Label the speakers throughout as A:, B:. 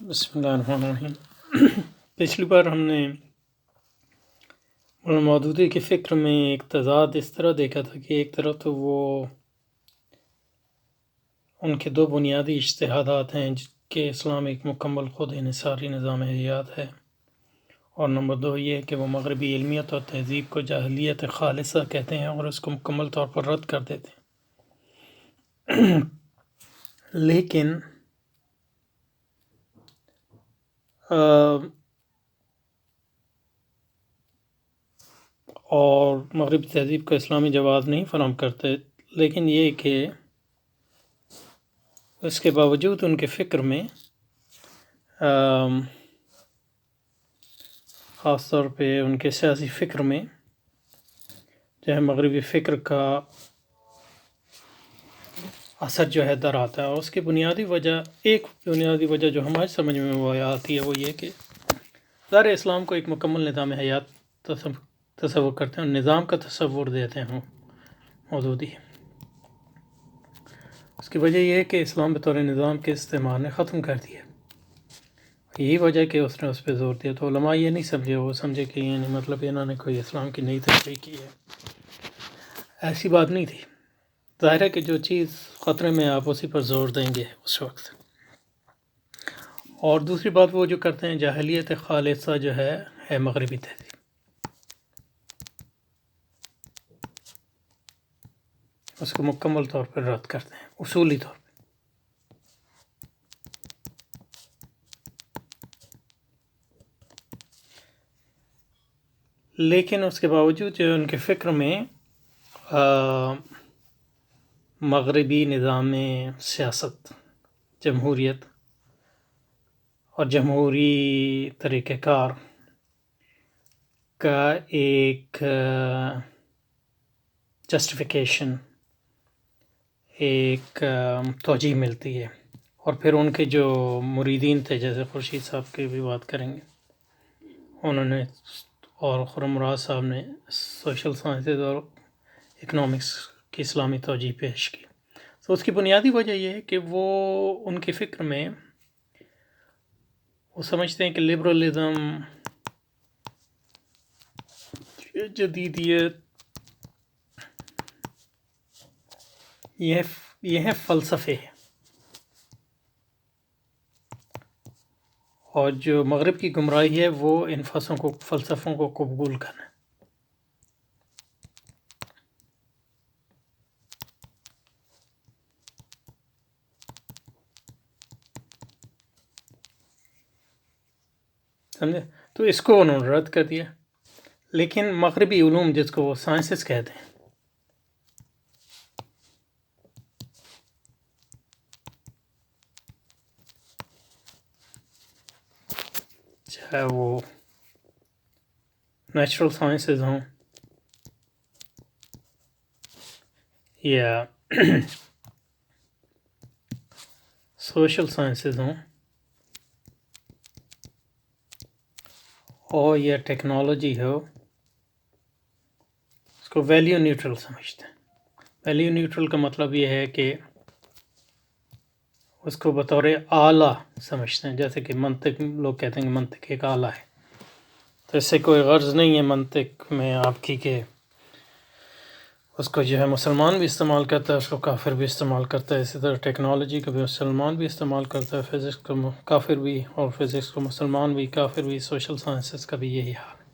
A: بسم اللہ الرحمن الرحیم۔ پچھلی بار ہم نے مولانا مودودی کے فکر میں ایک تضاد اس طرح دیکھا تھا کہ ایک طرف تو وہ ان کے دو بنیادی اجتہادات ہیں کہ اسلام ایک مکمل خود انحصاری نظام حیات ہے، اور نمبر دو یہ کہ وہ مغربی علمیت اور تہذیب کو جاہلیت خالصہ کہتے ہیں اور اس کو مکمل طور پر رد کر دیتے ہیں۔ لیکن اور مغربی تہذیب کو اسلامی جواز نہیں فراہم کرتے، لیکن یہ کہ اس کے باوجود ان کے فکر میں خاص طور پہ ان کے سیاسی فکر میں جو ہے مغربی فکر کا اثر جو ہے در آتا ہے، اور اس کی ایک بنیادی وجہ جو ہماری سمجھ میں وہ آتی ہے وہ یہ کہ ظاہر اسلام کو ایک مکمل نظام حیات تصور کرتے ہیں اور نظام کا تصور دیتے ہیں مودودی۔ اس کی وجہ یہ ہے کہ اسلام بطور نظام کے استعمال نے ختم کر دیا، یہی وجہ کہ اس نے اس پہ زور دیا۔ تو علماء یہ نہیں سمجھے، وہ سمجھے کہ یعنی مطلب انہوں نے کوئی اسلام کی نئی تشریح کی ہے، ایسی بات نہیں تھی۔ ظاہر ہے کہ جو چیز خطرے میں آپ اسی پر زور دیں گے اس وقت۔ اور دوسری بات وہ جو کرتے ہیں جاہلیت خالصہ جو ہے مغربی تہذیب، اس کو مکمل طور پر رد کرتے ہیں اصولی طور پر۔ لیکن اس کے باوجود جو ان کے فکر میں مغربی نظام سیاست، جمہوریت اور جمہوری طریقہ کار کا ایک جسٹیفیکیشن، ایک توجیہ ملتی ہے، اور پھر ان کے جو مریدین تھے جیسے خورشید صاحب کی بھی بات کریں گے، انہوں نے اور خرم مراد صاحب نے سوشل سائنسز اور اکنامکس کی اسلامی توجیہ پیش کی۔ تو اس کی بنیادی وجہ یہ ہے کہ وہ ان کے فکر میں وہ سمجھتے ہیں کہ لبرلزم، جدیدیت، یہ ہے فلسفے، اور جو مغرب کی گمراہی ہے وہ ان فلسفوں کو قبول کرنا ہے۔ سمجھے؟ تو اس کو انہوں نے رد کر دیا۔ لیکن مغربی علوم جس کو وہ سائنسز کہتے ہیں، چاہے وہ نیچرل سائنسز ہوں یا سوشل سائنسز ہوں اور یا ٹیکنالوجی ہو، اس کو ویلیو نیوٹرل سمجھتے ہیں۔ ویلیو نیوٹرل کا مطلب یہ ہے کہ اس کو بطور آلہ سمجھتے ہیں، جیسے کہ منطق، لوگ کہتے ہیں کہ منطق ایک آلہ ہے، تو اس سے کوئی غرض نہیں ہے منطق میں آپ کی کہ اس کو جو ہے مسلمان بھی استعمال کرتا ہے، اس کو کافر بھی استعمال کرتا ہے، اسی طرح ٹیکنالوجی کو بھی مسلمان بھی استعمال کرتا ہے، فزکس کو کافر بھی، اور فزکس کو مسلمان بھی، کافر بھی، سوشل سائنسز کا بھی یہی حال ہے۔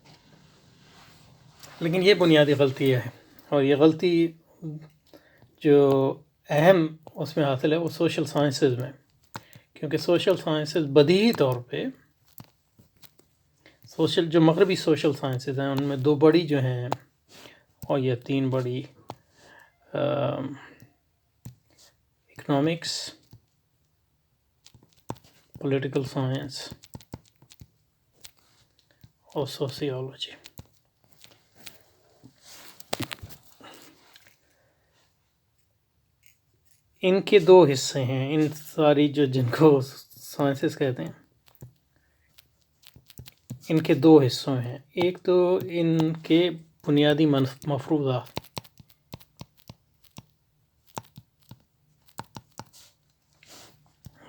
A: لیکن یہ بنیادی غلطی ہے، اور یہ غلطی جو اہم اس میں حاصل ہے وہ سوشل سائنسز میں، کیونکہ سوشل سائنسز بدیہی طور پہ جو مغربی سوشل سائنسز ہیں ان میں دو بڑی جو ہیں، اور یہ تین بڑی، اکنامکس، پولیٹیکل سائنس اور سوسیولوجی، ان کے دو حصے ہیں، ان ساری جن کو سائنسز کہتے ہیں ان کے دو حصوں ہیں۔ ایک تو ان کے بنیادی مفروضات،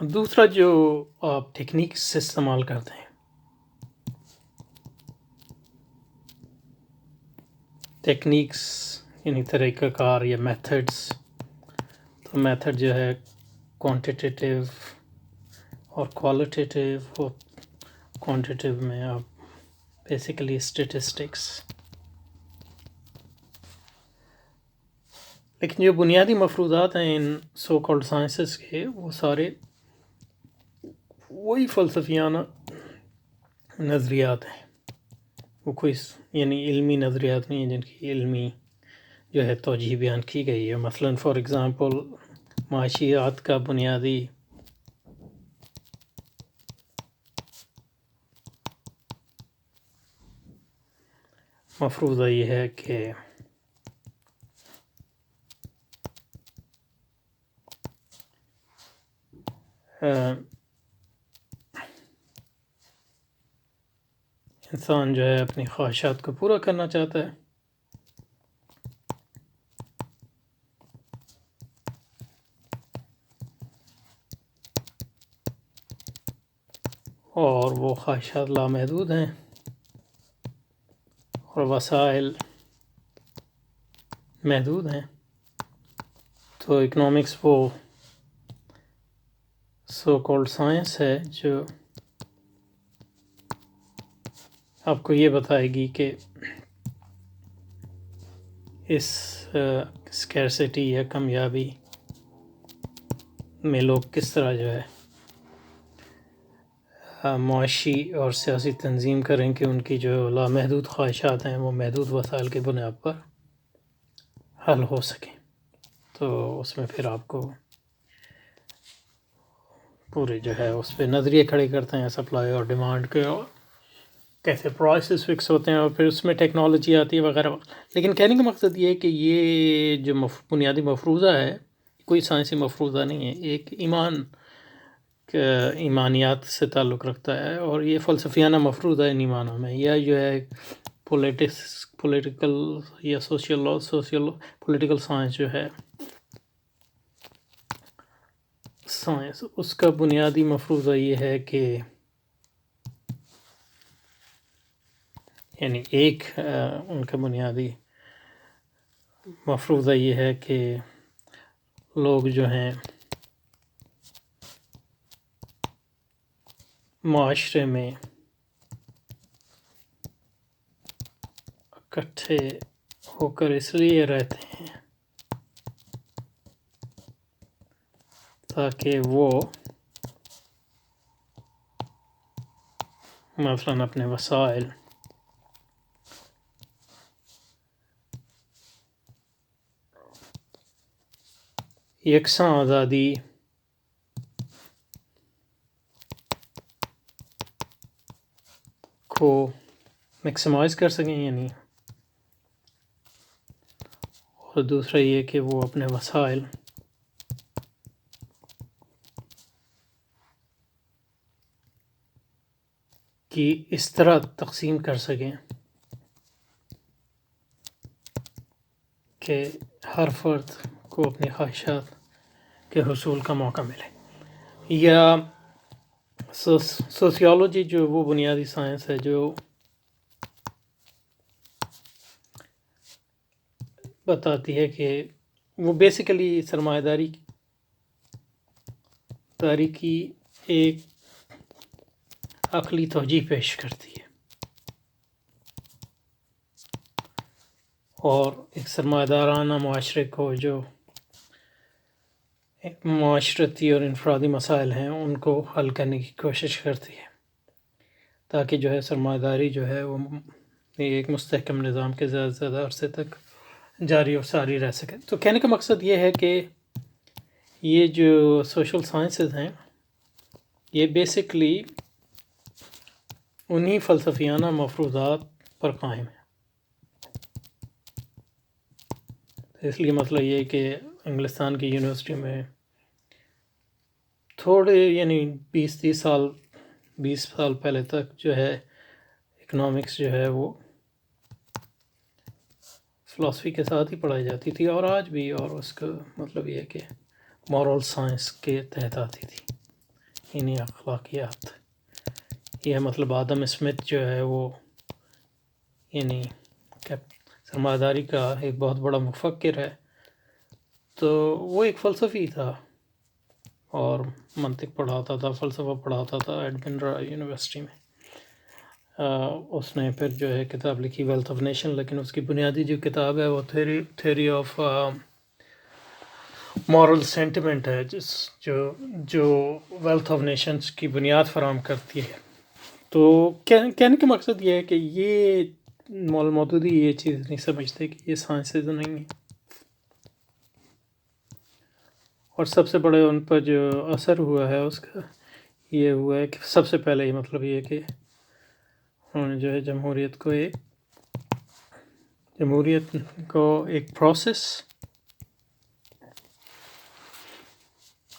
A: دوسرا جو آپ ٹیکنیکس سے استعمال کرتے ہیں، ٹیکنیکس یعنی طریقہ کار یا میتھڈس، تو میتھڈ جو ہے کوانٹیٹیو اور کوالٹیٹیو، اور کوانٹیٹیو میں آپ بیسیکلی اسٹیٹسٹکس، لیکن جو بنیادی مفروضات ہیں ان سو کالڈ سائنسز کے، وہ سارے وہی فلسفیانہ نظریات ہیں، وہ کوئی یعنی علمی نظریات نہیں ہیں جن کی علمی جو ہے توجیہ بیان کی گئی ہے۔ مثلاً فار ایگزامپل معاشیات کا بنیادی مفروضہ یہ ہے کہ انسان جو ہے اپنی خواہشات کو پورا کرنا چاہتا ہے، اور وہ خواہشات لامحدود ہیں، اور وسائل محدود ہیں۔ تو اکنامکس وہ سو کالڈ سائنس ہے جو آپ کو یہ بتائے گی کہ اس اسکیرسٹی یا کمیابی میں لوگ کس طرح جو ہے معاشی اور سیاسی تنظیم کریں کہ ان کی جو لامحدود خواہشات ہیں وہ محدود وسائل کی بنیاد پر حل ہو سکیں۔ تو اس میں پھر آپ کو پورے جو ہے اس پہ نظریے کھڑے کرتے ہیں سپلائی اور ڈیمانڈ کے، اور کیسے پرائسز فکس ہوتے ہیں، اور پھر اس میں ٹیکنالوجی آتی ہے وغیرہ۔ لیکن کہنے کا مقصد یہ ہے کہ یہ جو بنیادی مفروضہ ہے کوئی سائنسی مفروضہ نہیں ہے، ایک ایمانیات سے تعلق رکھتا ہے، اور یہ فلسفیانہ مفروضہ ہے ان ایمانوں میں، یا جو ہے پولیٹیکل یا پولیٹیکل سائنس جو ہے سائنس، اس کا بنیادی مفروضہ یہ ہے کہ یعنی ایک ان کا بنیادی مفروضہ یہ ہے کہ لوگ جو ہیں معاشرے میں اکٹھے ہو کر اس لیے رہتے ہیں تاکہ وہ مثلاً اپنے وسائل یکساں آزادی کو میکسیمائز کر سکیں، یعنی، اور دوسرا یہ کہ وہ اپنے وسائل کی اس طرح تقسیم کر سکیں کہ ہر فرد کو اپنی خواہشات کے حصول کا موقع ملے۔ یا سوسیولوجی جو وہ بنیادی سائنس ہے جو بتاتی ہے کہ وہ بیسیکلی سرمایہ داری کی ایک عقلی توجیہ پیش کرتی ہے، اور ایک سرمایہ دارانہ معاشرے کو جو معاشرتی اور انفرادی مسائل ہیں ان کو حل کرنے کی کوشش کرتی ہے، تاکہ جو ہے سرمایہ داری جو ہے وہ ایک مستحکم نظام کے زیادہ سے زیادہ عرصے تک جاری اور ساری رہ سکے۔ تو کہنے کا مقصد یہ ہے کہ یہ جو سوشل سائنسز ہیں یہ بیسکلی انہی فلسفیانہ مفروضات پر قائم ہے۔ اس لیے مسئلہ یہ ہے کہ انگلستان کی یونیورسٹی میں تھوڑے یعنی 20 سال پہلے تک جو ہے اکنامکس جو ہے وہ فلسفی کے ساتھ ہی پڑھائی جاتی تھی، اور آج بھی، اور اس کا مطلب یہ ہے کہ مورل سائنس کے تحت آتی تھی۔ یعنی اخلاقیات. یہ مطلب آدم اسمتھ جو ہے وہ یعنی سرمایہ داری کا ایک بہت بڑا مفکر ہے. تو وہ ایک فلسفی تھا اور منطق پڑھاتا تھا، فلسفہ پڑھاتا تھا ایڈنبرا یونیورسٹی میں. اس نے پھر جو ہے کتاب لکھی ویلتھ آف نیشن، لیکن اس کی بنیادی جو کتاب ہے وہ تھیوری آف مورل سینٹیمنٹ ہے، جو ویلتھ آف نیشنز کی بنیاد فراہم کرتی ہے. تو کہنے کا مقصد یہ ہے کہ یہ مولانا مودودی یہ چیز نہیں سمجھتے کہ یہ سائنسز نہیں ہیں. اور سب سے بڑے ان پر جو اثر ہوا ہے اس کا یہ ہوا ہے کہ سب سے پہلے یہ مطلب یہ کہ انہوں نے جو ہے جمہوریت کو ایک پروسیس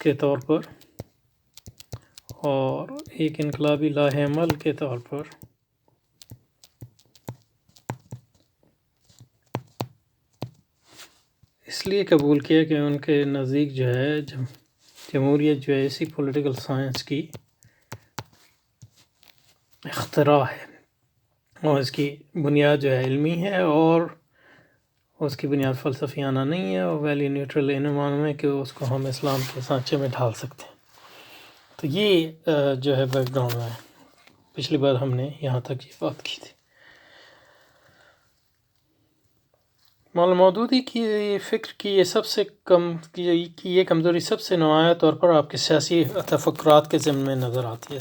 A: کے طور پر اور ایک انقلابی لاہ عمل کے طور پر اس لیے قبول کیا کہ ان کے نزدیک جو ہے جمہوریت جو ہے اسی پولیٹیکل سائنس کی اختراع ہے، اور اس کی بنیاد جو ہے علمی ہے اور اس کی بنیاد فلسفیانہ نہیں ہے، اور ویلی نیوٹرل ان معنی میں کہ اس کو ہم اسلام کے سانچے میں ڈھال سکتے ہیں. تو یہ جو ہے بیک گراؤنڈ ہے. پچھلی بار ہم نے یہاں تک یہ بات کی تھی. مولانا مودودی کی فکر کی یہ کمزوری سب سے نمایاں طور پر آپ کے سیاسی تفکرات کے ضمن میں نظر آتی ہے.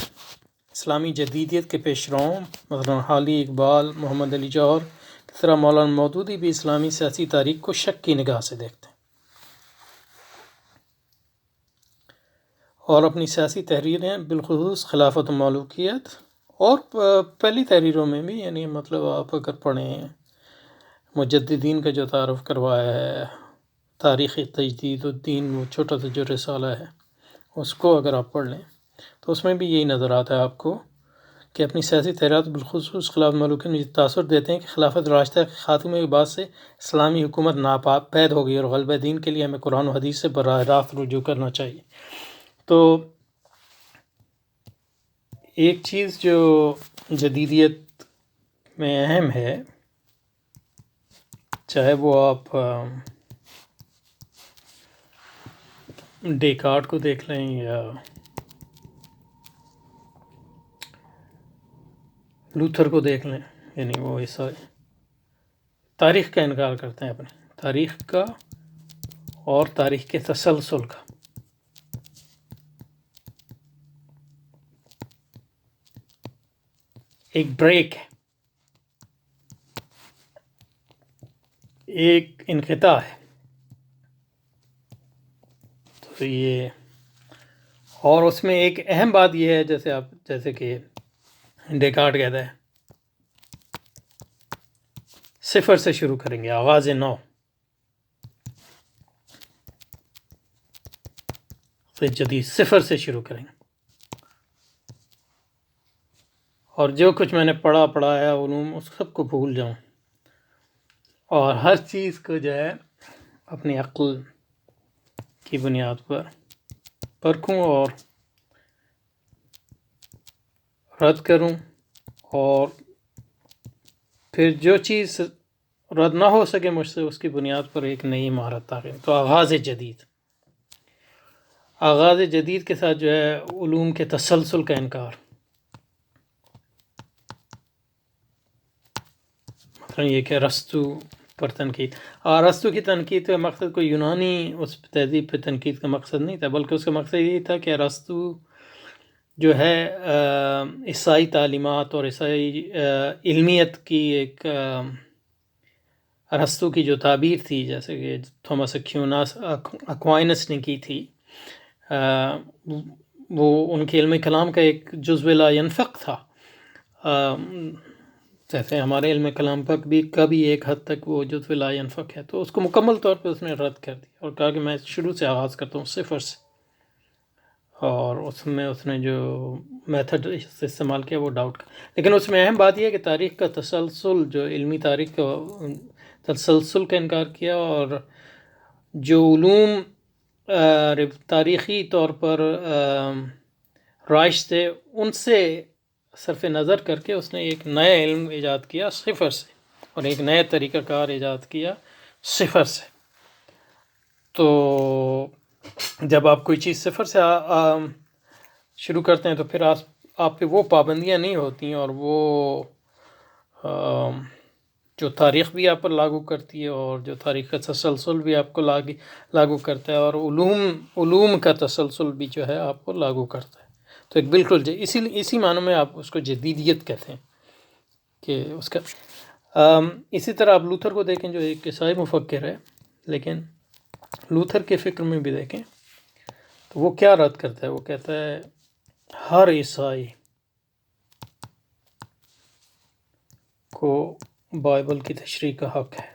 A: اسلامی جدیدیت کے پیش رو مثلا حالی اقبال، محمد علی جوہر کی طرح مولانا مودودی بھی اسلامی سیاسی تاریخ کو شک کی نگاہ سے دیکھتے ہیں، اور اپنی سیاسی تحریریں بالخصوص خلافت و ملوکیت اور پہلی تحریروں میں بھی یعنی مطلب آپ اگر پڑھیں مجددین کا جو تعارف کروایا ہے، تاریخ تجدید الدین، وہ چھوٹا سا جو رسالہ ہے اس کو اگر آپ پڑھ لیں تو اس میں بھی یہی نظر آتا ہے آپ کو کہ اپنی سیاسی تحریرات بالخصوص خلافت ملوکیت میں تاثر دیتے ہیں کہ خلافت راشدہ کے خاتمے کے بعد سے اسلامی حکومت ناپید ہو گئی اور غلبہ دین کے لیے ہمیں قرآن و حدیث سے براہ راست رجوع کرنا چاہیے. تو ایک چیز جو جدیدیت میں اہم ہے، چاہے وہ آپ ڈیکارٹ کو دیکھ لیں یا لوتھر کو دیکھ لیں، یعنی وہ عیسائی تاریخ کا انکار کرتے ہیں، اپنے تاریخ کا اور تاریخ کے تسلسل کا. ایک بریک ہے، ایک انقطاع ہے. تو یہ اور اس میں ایک اہم بات یہ ہے جیسے کہ ڈیکارٹ کہتا ہے صفر سے شروع کریں گے، آغاز نو. جدید صفر سے شروع کریں گے، اور جو کچھ میں نے پڑھایا علوم اس سب کو بھول جاؤں اور ہر چیز کو جو ہے اپنی عقل کی بنیاد پر پرکھوں اور رد کروں، اور پھر جو چیز رد نہ ہو سکے مجھ سے اس کی بنیاد پر ایک نئی عمارت تعمیر. تو آغاز جدید کے ساتھ جو ہے علوم کے تسلسل کا انکار. مثلا یہ کہ ارسطو پر تنقید، اور ارسطو کی تنقید کا مقصد کوئی یونانی اس تہذیب پہ تنقید کا مقصد نہیں تھا، بلکہ اس کا مقصد یہ تھا کہ ارسطو جو ہے عیسائی تعلیمات اور عیسائی علمیت کی ایک ارسطو کی جو تعبیر تھی، جیسے کہ تھامس اکوائنس نے کی تھی، وہ ان کے علم کلام کا ایک جزو لا ینفق تھا. جیسے ہمارے علم کلام پر بھی کبھی ایک حد تک وہ جزو لا ینفق ہے، تو اس کو مکمل طور پہ اس نے رد کر دیا اور کہا کہ میں شروع سے آغاز کرتا ہوں صفر سے. اور اس میں اس نے جو میتھڈ استعمال کیا وہ ڈاؤٹ کا. لیکن اس میں اہم بات یہ ہے کہ تاریخ کا تسلسل، جو علمی تاریخ کا تسلسل کا انکار کیا، اور جو علوم تاریخی طور پر رائج تھے، ان سے صرف نظر کر کے اس نے ایک نیا علم ایجاد کیا صفر سے، اور ایک نیا طریقہ کار ایجاد کیا صفر سے. تو جب آپ کوئی چیز صفر سے شروع کرتے ہیں تو پھر آپ پہ وہ پابندیاں نہیں ہوتی ہیں، اور وہ جو تاریخ بھی آپ پر لاگو کرتی ہے، اور جو تاریخ کا تسلسل بھی آپ کو لاگو کرتا ہے، اور علوم کا تسلسل بھی جو ہے آپ کو لاگو کرتا ہے. تو ایک بالکل اسی معنی میں آپ اس کو جدیدیت کہتے ہیں کہ اس کا. اسی طرح آپ لوتھر کو دیکھیں جو ایک عیسائی مفکر ہے، لیکن لوتھر کے فکر میں بھی دیکھیں تو وہ کیا رد کرتا ہے. وہ کہتا ہے ہر عیسائی کو بائبل کی تشریح کا حق ہے،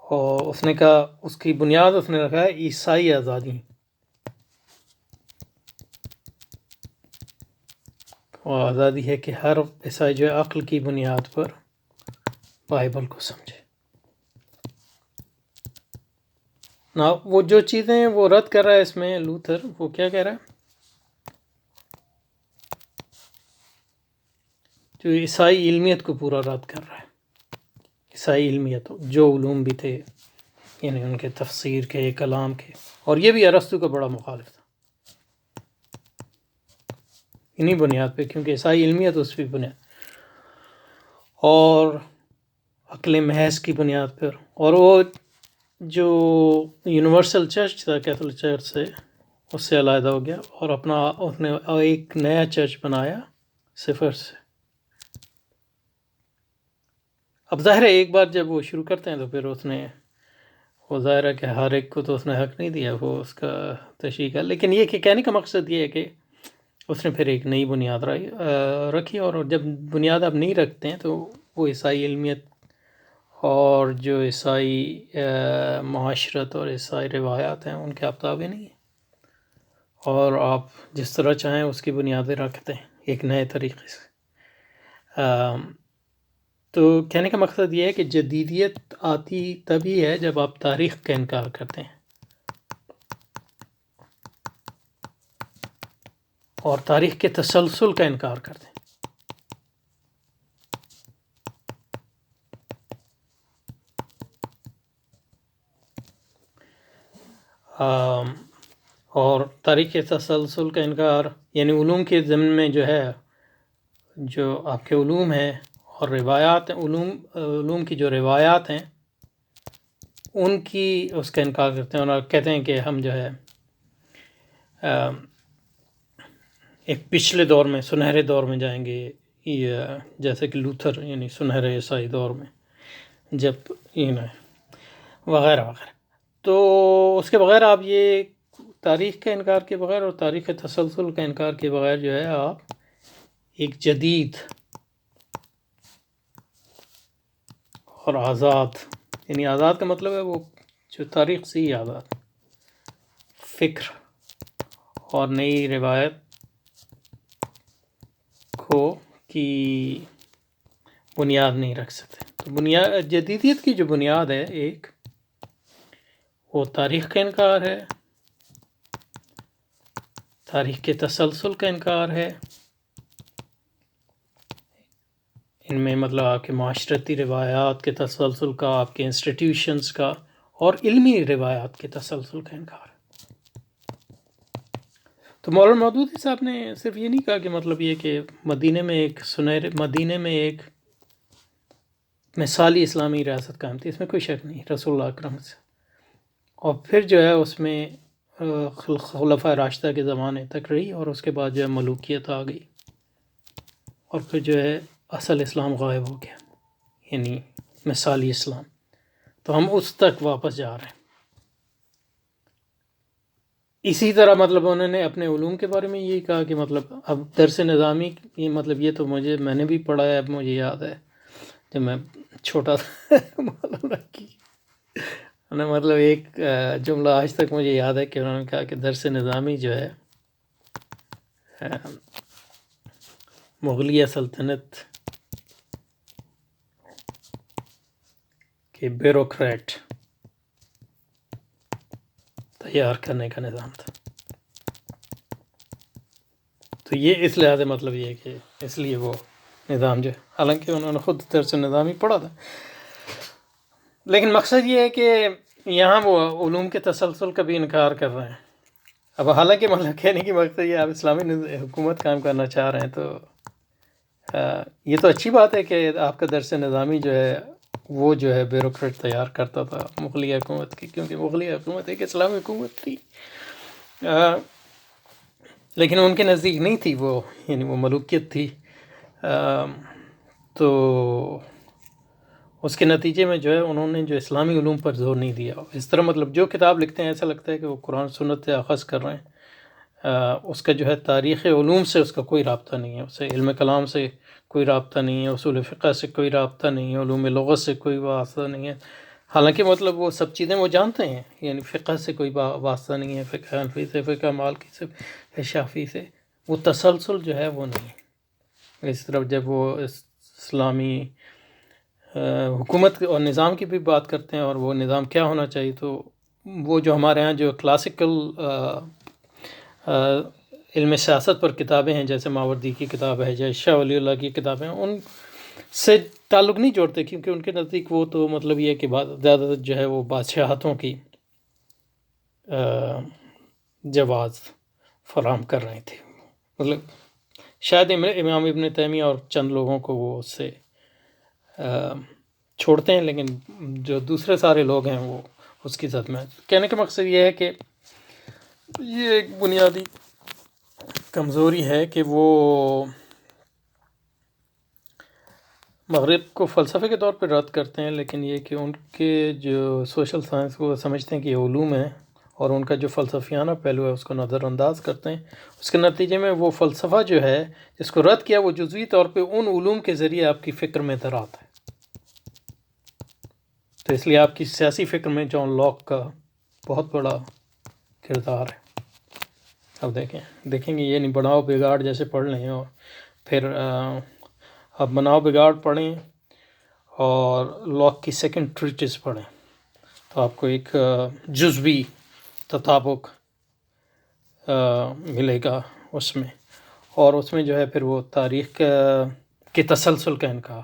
A: اور اس نے کہا اس کی بنیاد اس نے رکھا ہے عیسائی آزادی، اور آزادی ہے کہ ہر عیسائی جو ہے عقل کی بنیاد پر بائبل کو سمجھے. نا وہ جو چیزیں وہ رد کر رہا ہے اس میں لوتھر، وہ کیا کہہ رہا ہے؟ جو عیسائی علمیت کو پورا رد کر رہا ہے. عیسائی علمیت جو علوم بھی تھے، یعنی ان کے تفسیر کے، کلام کے، اور یہ بھی ارسطو کا بڑا مخالف تھا انہی بنیاد پہ، کیونکہ عیسائی علمیت اس پہ بنیاد، اور عقل محض کی بنیاد پر. اور وہ جو یونیورسل چرچ تھا کیتھولک چرچ سے، اس سے علیحدہ ہو گیا، اور اس نے ایک نیا چرچ بنایا صفر سے. اب ظاہر ہے ایک بار جب وہ شروع کرتے ہیں تو پھر اس نے، وہ ظاہر ہے کہ ہر ایک کو تو اس نے حق نہیں دیا وہ اس کا تشریح کا، لیکن یہ کہ کہنے کا مقصد یہ ہے کہ اس نے پھر ایک نئی بنیاد رکھی. اور جب بنیاد آپ نہیں رکھتے ہیں تو وہ عیسائی علمیت اور جو عیسائی معاشرت اور عیسائی روایات ہیں ان کے آپ تابع نہیں ہیں، اور آپ جس طرح چاہیں اس کی بنیادیں رکھتے ہیں ایک نئے طریقے سے. تو کہنے کا مقصد یہ ہے کہ جدیدیت آتی تبھی ہے جب آپ تاریخ کا انکار کرتے ہیں، اور تاریخ کے تسلسل کا انکار کرتے ہیں. اور تاریخ کے تسلسل کا انکار یعنی علوم کے ضمن میں جو ہے، جو آپ کے علوم ہیں اور روایات، علوم کی جو روایات ہیں ان کی اس کا انکار کرتے ہیں، اور کہتے ہیں کہ ہم جو ہے ایک پچھلے دور میں، سنہرے دور میں جائیں گے، جیسے کہ لوتھر یعنی سنہرے عیسائی دور میں، جب وغیرہ وغیرہ. تو اس کے بغیر آپ یہ تاریخ کے انکار کے بغیر اور تاریخ تسلسل کا انکار کے بغیر جو ہے آپ ایک جدید اور آزاد، یعنی آزاد کا مطلب ہے وہ جو تاریخ سے ہی آزاد فکر اور نئی روایت کی بنیاد نہیں رکھ سکتے. تو جدیدیت کی جو بنیاد ہے ایک، وہ تاریخ کا انکار ہے، تاریخ کے تسلسل کا انکار ہے. ان میں مطلب آپ کے معاشرتی روایات کے تسلسل کا، آپ کے انسٹیٹیوشنز کا، اور علمی روایات کے تسلسل کا انکار. تو مولانا مودودی صاحب نے صرف یہ نہیں کہا کہ مطلب یہ کہ مدینے میں ایک مثالی اسلامی ریاست قائم تھی، اس میں کوئی شک نہیں، رسول اللہ اکرم سے. اور پھر جو ہے اس میں خلفۂ راشدہ کے زمانے تک رہی، اور اس کے بعد جو ہے ملوکیت آ گئی، اور پھر جو ہے اصل اسلام غائب ہو گیا، یعنی مثالی اسلام. تو ہم اس تک واپس جا رہے ہیں. اسی طرح مطلب انہوں نے اپنے علوم کے بارے میں یہی کہا کہ مطلب اب درس نظامی، یہ مطلب یہ تو میں نے بھی پڑھا ہے، اب مجھے یاد ہے جب میں چھوٹا تھا مولانا کی مطلب ایک جملہ آج تک مجھے یاد ہے کہ انہوں نے کہا کہ درس نظامی جو ہے مغلیہ سلطنت کے بیوروکریٹ تیار کرنے کا نظام تھا. تو یہ اس لحاظ سے مطلب یہ ہے کہ اس لیے وہ نظام جو ہے، حالانکہ انہوں نے خود درس نظام ہی پڑھا تھا، لیکن مقصد یہ ہے کہ یہاں وہ علوم کے تسلسل کا بھی انکار کر رہے ہیں. اب حالانکہ مطلب کہنے کی مقصد یہ آپ اسلامی حکومت قائم کرنا چاہ رہے ہیں، تو یہ تو اچھی بات ہے کہ آپ کا درس نظامی جو ہے وہ جو ہے بیوروکریٹ تیار کرتا تھا مغلیہ حکومت کی، کیونکہ مغلیہ حکومت ایک اسلامی حکومت تھی، لیکن ان کے نزدیک نہیں تھی وہ، یعنی وہ ملوکیت تھی. تو اس کے نتیجے میں جو ہے انہوں نے جو اسلامی علوم پر زور نہیں دیا. اس طرح مطلب جو کتاب لکھتے ہیں ایسا لگتا ہے کہ وہ قرآن سنت سے اخذ کر رہے ہیں. اس کا جو ہے تاریخ علوم سے اس کا کوئی رابطہ نہیں ہے، اسے علم کلام سے کوئی رابطہ نہیں ہے، اصول فقہ سے کوئی رابطہ نہیں ہے، علوم لغت سے کوئی واسطہ نہیں ہے. حالانکہ مطلب وہ سب چیزیں وہ جانتے ہیں، یعنی فقہ سے کوئی واسطہ نہیں ہے، فقہ حنفی سے، فقہ مالکی سے، فقہ شافعی سے، وہ تسلسل جو ہے وہ نہیں ہے. اس طرح جب وہ اسلامی حکومت اور نظام کی بھی بات کرتے ہیں اور وہ نظام کیا ہونا چاہیے، تو وہ جو ہمارے ہاں جو کلاسیکل علم سیاست پر کتابیں ہیں، جیسے ماوردی کی کتاب ہے یا شاہ ولی اللہ کی کتابیں ہیں، ان سے تعلق نہیں جوڑتے، کیونکہ ان کے نزدیک وہ تو مطلب یہ ہے کہ زیادہ تر جو ہے وہ بادشاہتوں کی جواز فراہم کر رہی تھی. مطلب شاید امام ابن تیمیہ اور چند لوگوں کو وہ اس سے چھوڑتے ہیں، لیکن جو دوسرے سارے لوگ ہیں وہ اس کی زد میں. کہنے کا مقصد یہ ہے کہ یہ ایک بنیادی کمزوری ہے کہ وہ مغرب کو فلسفے کے طور پہ رد کرتے ہیں، لیکن یہ کہ ان کے جو سوشل سائنس کو سمجھتے ہیں کہ یہ علوم ہیں، اور ان کا جو فلسفیانہ پہلو ہے اس کو نظر انداز کرتے ہیں. اس کے نتیجے میں وہ فلسفہ جو ہے جس کو رد کیا، وہ جزوی طور پہ ان علوم کے ذریعے آپ کی فکر میں درآتا ہے. تو اس لیے آپ کی سیاسی فکر میں جان لاک کا بہت بڑا کردار ہے. اب دیکھیں گے، یہ نہیں بناؤ بگاڑ جیسے پڑھ لیں اور پھر اب بناؤ بگاڑ پڑھیں اور لاک کی سیکنڈ ٹریٹس پڑھیں، تو آپ کو ایک جزوی تطابق ملے گا اس میں. اور اس میں جو ہے پھر وہ تاریخ کے تسلسل کا انکار،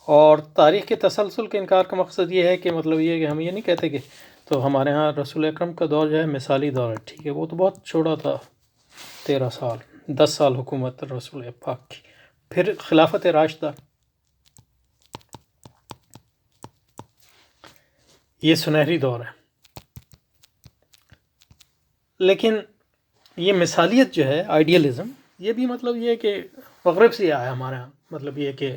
A: اور تاریخ کے تسلسل کے انکار کا مقصد یہ ہے کہ مطلب یہ ہے کہ ہم یہ نہیں کہتے کہ تو ہمارے ہاں رسول اکرم کا دور جو ہے مثالی دور ہے، ٹھیک ہے، وہ تو بہت چھوٹا تھا، 13 سال 10 سال حکومت رسول پاک کی. پھر خلافت راشدہ، یہ سنہری دور ہے. لیکن یہ مثالیت جو ہے، آئیڈیلزم، یہ بھی مطلب یہ ہے کہ مغرب سے آیا ہمارے ہاں، مطلب یہ کہ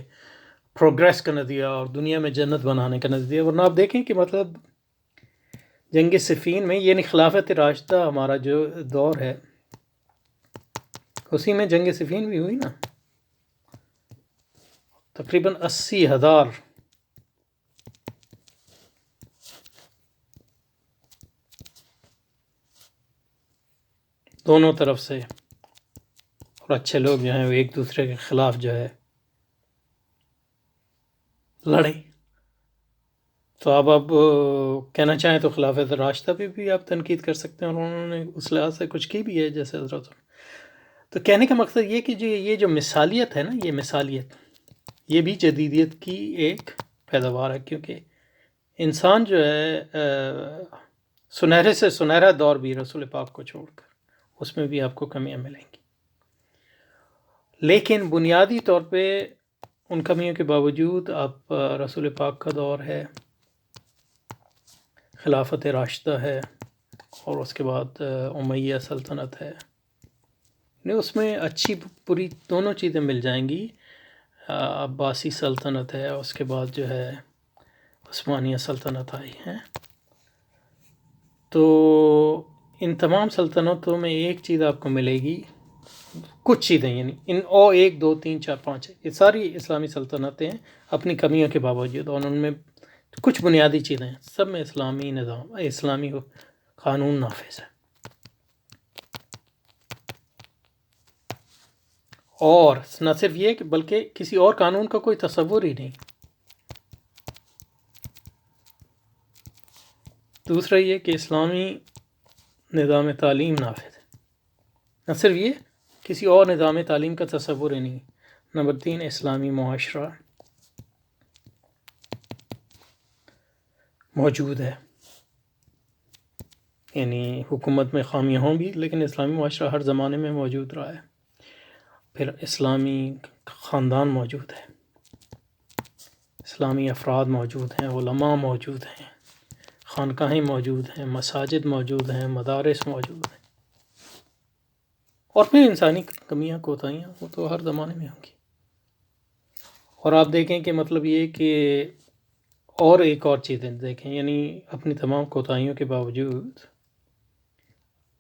A: پروگریس کا نظریہ اور دنیا میں جنت بنانے کا نظریہ. ورنہ آپ دیکھیں کہ مطلب جنگ صفین میں، یعنی خلافت راشدہ ہمارا جو دور ہے، اسی میں جنگ صفین بھی ہوئی نا. تقریباً 80,000 دونوں طرف سے، اور اچھے لوگ جو ہیں وہ ایک دوسرے کے خلاف جو ہے لڑے. تو اب کہنا چاہیں تو خلافت راشدہ پہ بھی آپ تنقید کر سکتے ہیں، اور انہوں نے اس لحاظ سے کچھ کی بھی ہے جیسے حضرت. تو کہنے کا مقصد یہ کہ یہ جو مثالیت ہے نا، یہ مثالیت یہ بھی جدیدیت کی ایک پیداوار ہے، کیونکہ انسان جو ہے سنہرے سے سنہرا دور بھی رسول پاک کو چھوڑ کر، اس میں بھی آپ کو کمیاں ملیں گی، لیکن بنیادی طور پہ ان کمیوں کے باوجود آپ رسول پاک کا دور ہے، خلافت راشدہ ہے، اور اس کے بعد امیہ سلطنت ہے. اس میں اچھی بری دونوں چیزیں مل جائیں گی. عباسی سلطنت ہے، اس کے بعد جو ہے عثمانیہ سلطنت آئی ہے. تو ان تمام سلطنتوں میں ایک چیز آپ کو ملے گی، کچھ چیزیں، یعنی ان 1 2 3 4 5 یہ ساری اسلامی سلطنتیں اپنی کمیوں کے باوجود، اور ان میں کچھ بنیادی چیزیں ہیں، سب میں اسلامی نظام، اسلامی قانون نافذ ہے. اور نہ صرف یہ کہ بلکہ کسی اور قانون کا کوئی تصور ہی نہیں. دوسرا یہ کہ اسلامی نظام تعلیم نافذ ہے، نہ صرف یہ کسی اور نظام تعلیم کا تصور ہی نہیں۔ نمبر 3 اسلامی معاشرہ موجود ہے، یعنی حکومت میں خامیاں ہوں بھی لیکن اسلامی معاشرہ ہر زمانے میں موجود رہا ہے۔ پھر اسلامی خاندان موجود ہے، اسلامی افراد موجود ہیں، علماء موجود ہیں، خانقاہیں موجود ہیں، مساجد موجود ہیں، مدارس موجود ہیں، اور پھر انسانی کمیاں کوتاہیاں وہ تو ہر زمانے میں ہوں گی۔ اور آپ دیکھیں کہ مطلب یہ کہ اور ایک اور چیزیں دیکھیں، یعنی اپنی تمام کوتاہیوں کے باوجود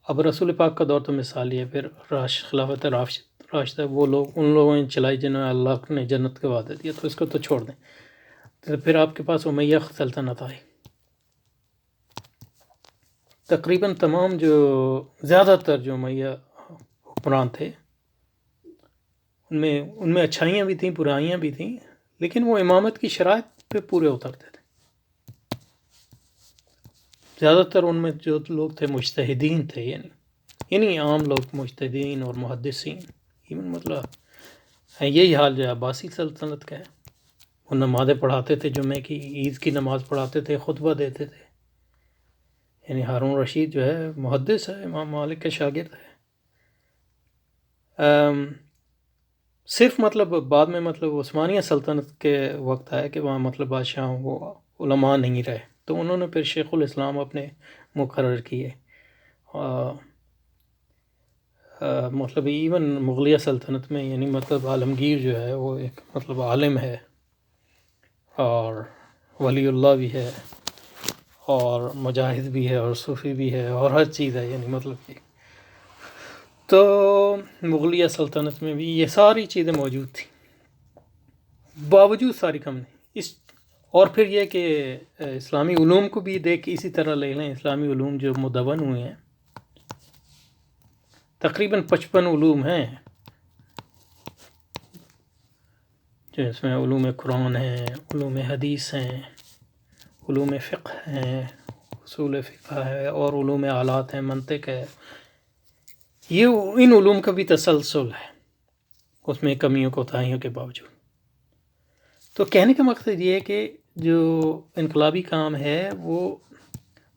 A: اب رسول پاک کا دور تو مثالی ہے، پھر خلافت راشدہ وہ لوگ، ان لوگوں نے چلائی جنہوں نے اللہ نے جنت کا وعدہ دیا، تو اس کو تو چھوڑ دیں۔ تو پھر آپ کے پاس امیہ سلطنت آئی، تقریباً تمام جو زیادہ تر جو امیہ حکمران تھے ان میں اچھائیاں بھی تھیں، برائیاں بھی تھیں، لیکن وہ امامت کی شرائط پہ پورے اترتے تھے۔ زیادہ تر ان میں جو لوگ تھے مجتہدین تھے، یعنی عام لوگ مجتہدین اور محدثین، ایون مطلب یہی حال جو ہے عباسی سلطنت کا ہے۔ وہ نمازیں پڑھاتے تھے، جمعے کی عید کی نماز پڑھاتے تھے، خطبہ دیتے تھے، یعنی ہارون رشید جو ہے محدث ہے، امام مالک کے شاگرد ہے۔ صرف مطلب بعد میں مطلب عثمانیہ سلطنت کے وقت آیا کہ وہاں مطلب بادشاہ وہ علماء نہیں رہے، تو انہوں نے پھر شیخ الاسلام اپنے مقرر کیے۔ مطلب ایون مغلیہ سلطنت میں یعنی مطلب عالمگیر جو ہے وہ ایک مطلب عالم ہے اور ولی اللہ بھی ہے اور مجاہد بھی ہے اور صوفی بھی ہے اور ہر چیز ہے، یعنی مطلب کہ تو مغلیہ سلطنت میں بھی یہ ساری چیزیں موجود تھیں، باوجود ساری کم نہیں۔ اور پھر یہ کہ اسلامی علوم کو بھی دیکھ اسی طرح لے لیں، اسلامی علوم جو مدون ہوئے ہیں تقریباً 55 علوم ہیں، جو اس میں علوم قرآن ہیں، علوم حدیث ہیں، علوم فقہ ہیں، اصول فقہ ہے، اور علوم آلات ہیں، منطق ہے۔ یہ ان علوم کا بھی تسلسل ہے، اس میں کمیوں کوتاہیوں کے باوجود۔ تو کہنے کا مقصد یہ ہے کہ جو انقلابی کام ہے وہ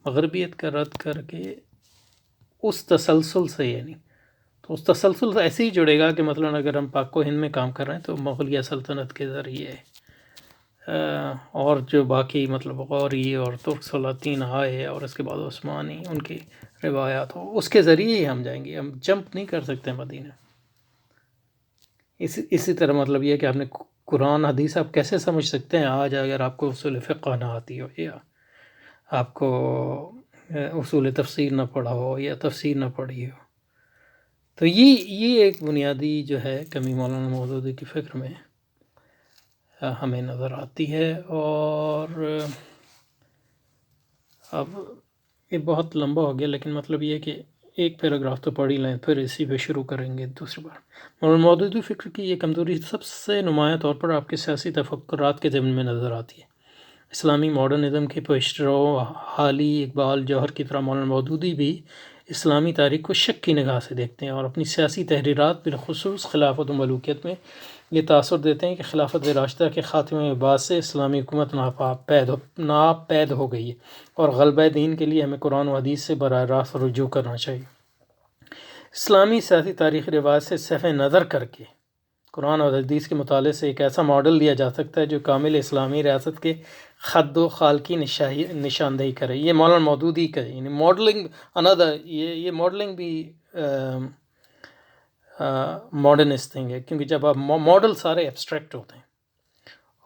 A: مغربیت کا رد کر کے اس تسلسل سے، یعنی تو اس تسلسل سے ایسے ہی جڑے گا کہ مثلا اگر ہم پاک و ہند میں کام کر رہے ہیں تو مغلیہ سلطنت کے ذریعے اور جو باقی مطلب غوری اور ترک سلاطین آئے اور اس کے بعد عثمانی ان کی روایات ہو، اس کے ذریعے ہی ہم جائیں گے، ہم جمپ نہیں کر سکتے مدینہ۔ اسی طرح مطلب یہ کہ آپ نے قرآن حدیث آپ کیسے سمجھ سکتے ہیں آج اگر آپ کو اصول فقہ نہ آتی ہو، یا آپ کو اصول تفسیر نہ پڑھا ہو یا تفسیر نہ پڑھی ہو؟ تو یہ ایک بنیادی جو ہے کمی مولانا مودودی کی فکر میں ہمیں نظر آتی ہے۔ اور اب یہ بہت لمبا ہو گیا، لیکن مطلب یہ کہ ایک پیراگراف تو پڑھ ہی لیں، پھر اسی پہ شروع کریں گے دوسری بار۔ مولانا مودودی فکر کی یہ کمزوری سب سے نمایاں طور پر آپ کے سیاسی تفکرات کے ضمن میں نظر آتی ہے۔ اسلامی ماڈرنزم کے پیشرو حالی اقبال جوہر کی طرح مولانا مودودی بھی اسلامی تاریخ کو شک کی نگاہ سے دیکھتے ہیں اور اپنی سیاسی تحریرات بالخصوص خلافت و ملوکیت میں یہ تاثر دیتے ہیں کہ خلافت راشدہ کے خاتمے کے بعد سے اسلامی حکومت ناپید ہو گئی ہے اور غلبہ دین کے لیے ہمیں قرآن و حدیث سے براہ راست رجوع کرنا چاہیے۔ اسلامی سیاسی تاریخی روایت سے صرف نظر کر کے قرآن اور حدیث کے مطالعے سے ایک ایسا ماڈل دیا جا سکتا ہے جو کامل اسلامی ریاست کے خد و خال کی نشاندہی کرے۔ یہ مولانا مودودی کا یعنی ماڈلنگ یہ ماڈلنگ بھی ماڈرنسٹ تھنگ ہے، کیونکہ جب آپ ماڈل سارے ایبسٹریکٹ ہوتے ہیں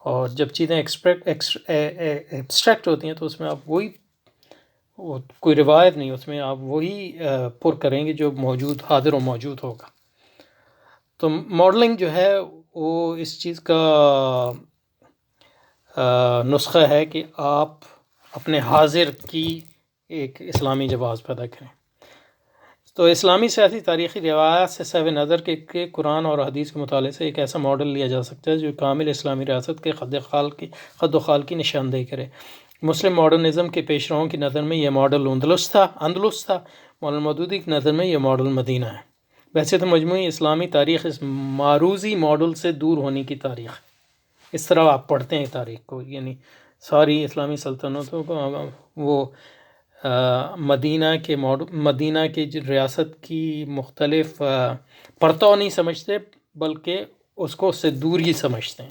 A: اور جب چیزیں ایبسٹریکٹ ہوتی ہیں تو اس میں آپ وہی کوئی روایت نہیں، اس میں آپ وہی پر کریں گے جو موجود حاضر و موجود ہوگا۔ تو ماڈلنگ جو ہے وہ اس چیز کا نسخہ ہے کہ آپ اپنے حاضر کی ایک اسلامی جواز پیدا کریں۔ تو اسلامی سیاسی تاریخی روایات سے صرف نظر کے قرآن اور حدیث کے مطالعے سے ایک ایسا ماڈل لیا جا سکتا ہے جو کامل اسلامی ریاست کے خد و خال کی نشاندہی کرے۔ مسلم ماڈرنزم کے پیشراؤں کی نظر میں یہ ماڈل اندلس تھا مولانا مودودی کی نظر میں یہ ماڈل مدینہ ہے۔ ویسے تو مجموعی اسلامی تاریخ اس معروضی ماڈل سے دور ہونے کی تاریخ ہے۔ اس طرح آپ پڑھتے ہیں تاریخ کو، یعنی ساری اسلامی سلطنتوں کو وہ مدینہ کے ریاست کی مختلف پرتوں نہیں سمجھتے، بلکہ اس کو اس سے دور ہی سمجھتے ہیں۔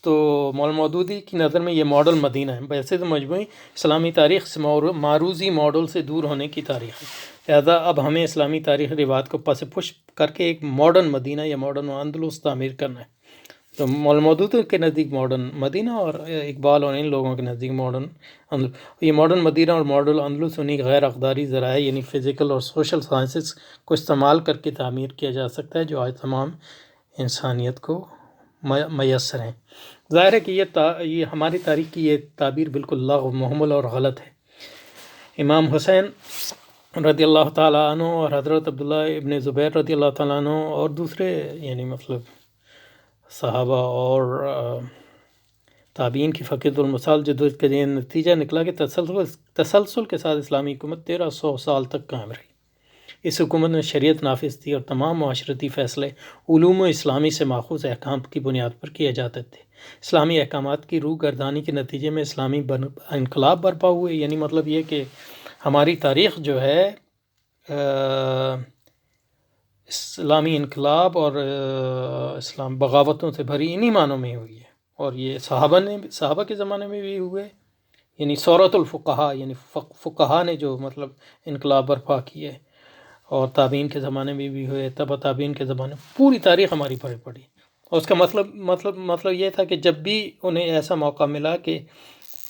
A: تو مولانا مودودی کی نظر میں یہ ماڈل مدینہ ہے۔ ویسے تو مجموعی اسلامی تاریخ سے معروضی ماڈل سے دور ہونے کی تاریخ ہے، لہذا اب ہمیں اسلامی تاریخ روایت کو پس پش کر کے ایک ماڈرن مدینہ یا ماڈرن اندلس تعمیر کرنا ہے۔ تو مولانا مودودی کے نزدیک ماڈرن مدینہ اور اقبال اور ان لوگوں کے نزدیک ماڈرن اندلس۔ یہ ماڈرن مدینہ اور ماڈرن اندلس انہیں غیر اقداری ذرائع یعنی فزیکل اور سوشل سائنسز کو استعمال کر کے تعمیر کیا جا سکتا ہے، جو آج تمام انسانیت کو میسر ہیں۔ ظاہر ہے کہ یہ ہماری تاریخ کی یہ تعبیر بالکل لغو محمل اور غلط ہے۔ امام حسین رضی اللہ تعالیٰ عنہ اور حضرت عبداللہ ابن زبیر رضی اللہ تعالیٰ عنہ اور دوسرے یعنی مطلب صحابہ اور تابعین کی فقط المثال جدوجہد کا یہ نتیجہ نکلا کہ تسلسل کے ساتھ اسلامی حکومت 1300 سال تک قائم رہی۔ اس حکومت میں شریعت نافذ تھی اور تمام معاشرتی فیصلے علوم اسلامی سے ماخوذ احکام کی بنیاد پر کیے جاتے تھے۔ اسلامی احکامات کی روح گردانی کے نتیجے میں اسلامی انقلاب برپا ہوئے، یعنی مطلب یہ کہ ہماری تاریخ جو ہے اسلامی انقلاب اور اسلام بغاوتوں سے بھری انہی معنوں میں ہوئی ہے، اور یہ صحابہ کے زمانے میں بھی ہوئے، یعنی ثورۃ الفقہا یعنی فقہا نے جو مطلب انقلاب برپا کیے، اور تابعین کے زمانے میں بھی ہوئے، تبع تابعین کے زمانے میں، پوری تاریخ ہماری پڑی۔ اور اس کا مطلب یہ تھا کہ جب بھی انہیں ایسا موقع ملا کہ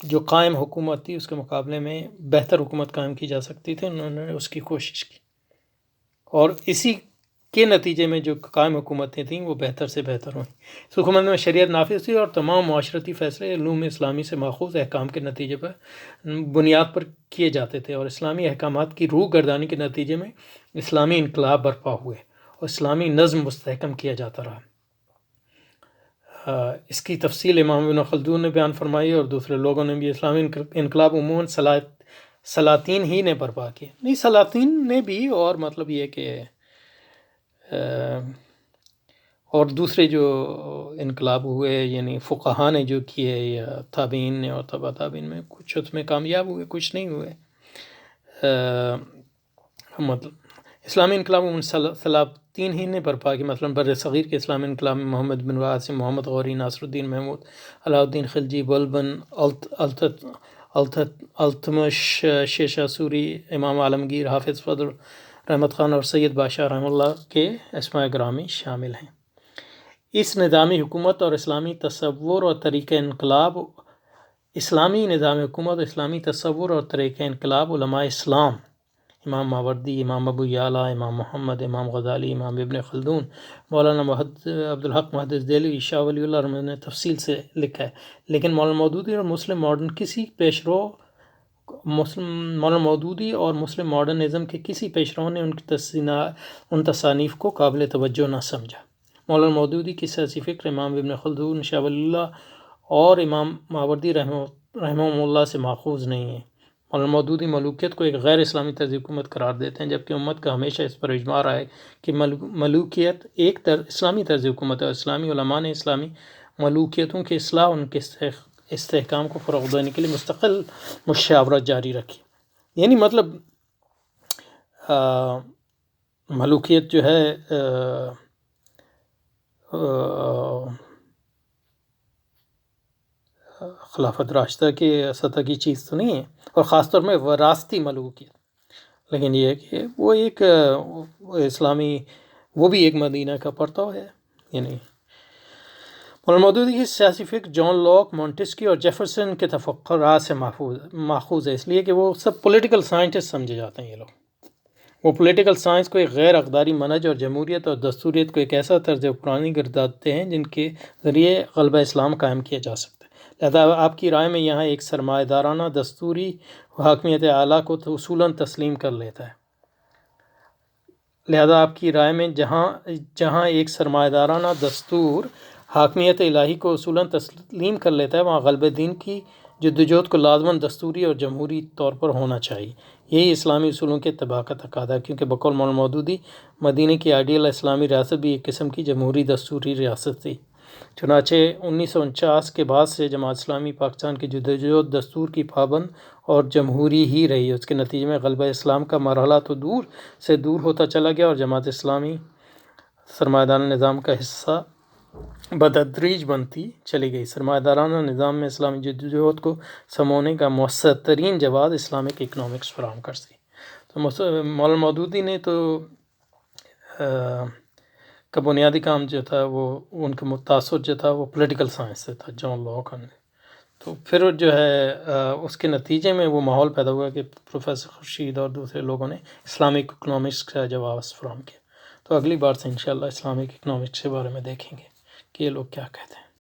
A: جو قائم حکومت تھی اس کے مقابلے میں بہتر حکومت قائم کی جا سکتی تھی، انہوں نے اس کی کوشش کی، اور اسی کے نتیجے میں جو قائم حکومتیں تھیں وہ بہتر سے بہتر ہوئیں۔ اس حکومت میں شریعت نافذ تھی اور تمام معاشرتی فیصلے علوم اسلامی سے ماخوذ احکام کے نتیجے پر بنیاد پر کیے جاتے تھے، اور اسلامی احکامات کی روح گردانی کے نتیجے میں اسلامی انقلاب برپا ہوئے اور اسلامی نظم مستحکم کیا جاتا رہا۔ اس کی تفصیل امام ابن خلدون نے بیان فرمائی، اور دوسرے لوگوں نے بھی۔ اسلامی انقلاب عموماً سلاطین ہی نے برپا کیا، نہیں سلاطین نے بھی، اور مطلب یہ کہ اور دوسرے جو انقلاب ہوئے یعنی فقہا نے جو کیے یا تابعین نے اور تبع تابعین میں، کچھ اس میں کامیاب ہوئے، کچھ نہیں ہوئے۔ مطلب اسلامی انقلاب سلاطین ہی نے برپا کی، مثلا بر صغیر کے اسلامی انقلاب میں محمد بن قاسم، محمد غوری، ناصر الدین محمود، علاؤالدین خلجی، بلبن، التمش، شیشہ سوری، امام عالمگیر، حافظ فضل رحمت خان اور سید بادشاہ رحمہ اللہ کے اسماء گرامی شامل ہیں۔ اس نظامی حکومت اور اسلامی تصور اور طریقہ انقلاب اسلامی نظام حکومت اور اسلامی تصور اور طریقہ انقلاب علماء اسلام، امام ماوردی، امام ابو یعلا، امام محمد، امام غزالی، امام ابن خلدون، مولانا عبدالحق محدث دہلوی، شاہ ولی اللہ رحمۃ نے تفصیل سے لکھا ہے، لیکن مولانا مودودی اور مسلم ماڈرنزم کے کسی پیشرو نے ان تصانیف کو قابل توجہ نہ سمجھا۔ مولانا مودودی کی سیاسی فکر امام ابن خلدون، شاہ ولی اللہ اور امام ماوردی رحمہ اللہ سے ماخوذ نہیں ہے۔ مولانا مودودی ملوکیت کو ایک غیر اسلامی طرز حکومت قرار دیتے ہیں، جبکہ امت کا ہمیشہ اس پر اجماع رہا ہے کہ ملوکیت ایک اسلامی طرز حکومت ہے، اور اسلامی علماء نے اسلامی ملوکیتوں کی اصلاح اور ان کے استحکام کو فروغ دینے کے لیے مستقل مشاورت جاری رکھی۔ یعنی مطلب ملوکیت جو ہے خلافت راشدہ کے سطح کی چیز تو نہیں ہے، اور خاص طور میں وراثتی ملوکیت، لیکن یہ ہے کہ وہ ایک اسلامی، وہ بھی ایک مدینہ کا پرتو ہے۔ یعنی مولانا مودودی کی سیاسی فکر جان لاک، مونٹسکیو اور جیفرسن کے تفکرات سے ماخوذ ہے، اس لیے کہ وہ سب پولیٹیکل سائنٹسٹ سمجھے جاتے ہیں۔ یہ لوگ وہ پولیٹیکل سائنس کو ایک غیر اقداری منہج اور جمہوریت اور دستوریت کو ایک ایسا طرز حکمرانی گرداتے ہیں جن کے ذریعے غلبہ اسلام قائم کیا جا سکتا ہے۔ لہذا آپ کی رائے میں یہاں ایک سرمایہ دارانہ دستوری حاکمیت اعلیٰ کو اصولاً تسلیم کر لیتا ہے۔ لہذا آپ کی رائے میں جہاں ایک سرمایہ دارانہ دستور حاکمیت الہی کو اصولاً تسلیم کر لیتا ہے، وہاں غلبہ دین کی جدوجہد کو لازماً دستوری اور جمہوری طور پر ہونا چاہیے۔ یہی اسلامی اصولوں کے اتباع کا تقاضا ہے، کیونکہ بقول مولانا مودودی مدینہ کی آئیڈیل اسلامی ریاست بھی ایک قسم کی جمہوری دستوری ریاست تھی۔ چنانچہ 1949 کے بعد سے جماعت اسلامی پاکستان کی جدوجہد دستور کی پابند اور جمہوری ہی رہی ہے۔ اس کے نتیجے میں غلبہ اسلام کا مرحلہ تو دور سے دور ہوتا چلا گیا اور جماعت اسلامی سرمایہ دارانہ نظام کا حصہ بتدریج بنتی چلی گئی۔ سرمایہ دارانہ نظام میں اسلامی جدوجہد کو سمونے کا مؤثر ترین جواب اسلامک اکنامکس فراہم کرتی۔ تو مولانا مودودی نے تو کا بنیادی کام جو تھا وہ ان کا متاثر جو تھا وہ پولیٹیکل سائنس سے تھا، جان لاک نے۔ تو پھر جو ہے اس کے نتیجے میں وہ ماحول پیدا ہوا کہ پروفیسر خورشید اور دوسرے لوگوں نے اسلامک اکنامکس کا جواب فراہم کیا۔ تو اگلی بار سے انشاءاللہ اسلامک اکنامکس کے بارے میں دیکھیں گے کہ یہ لوگ کیا کہتے ہیں۔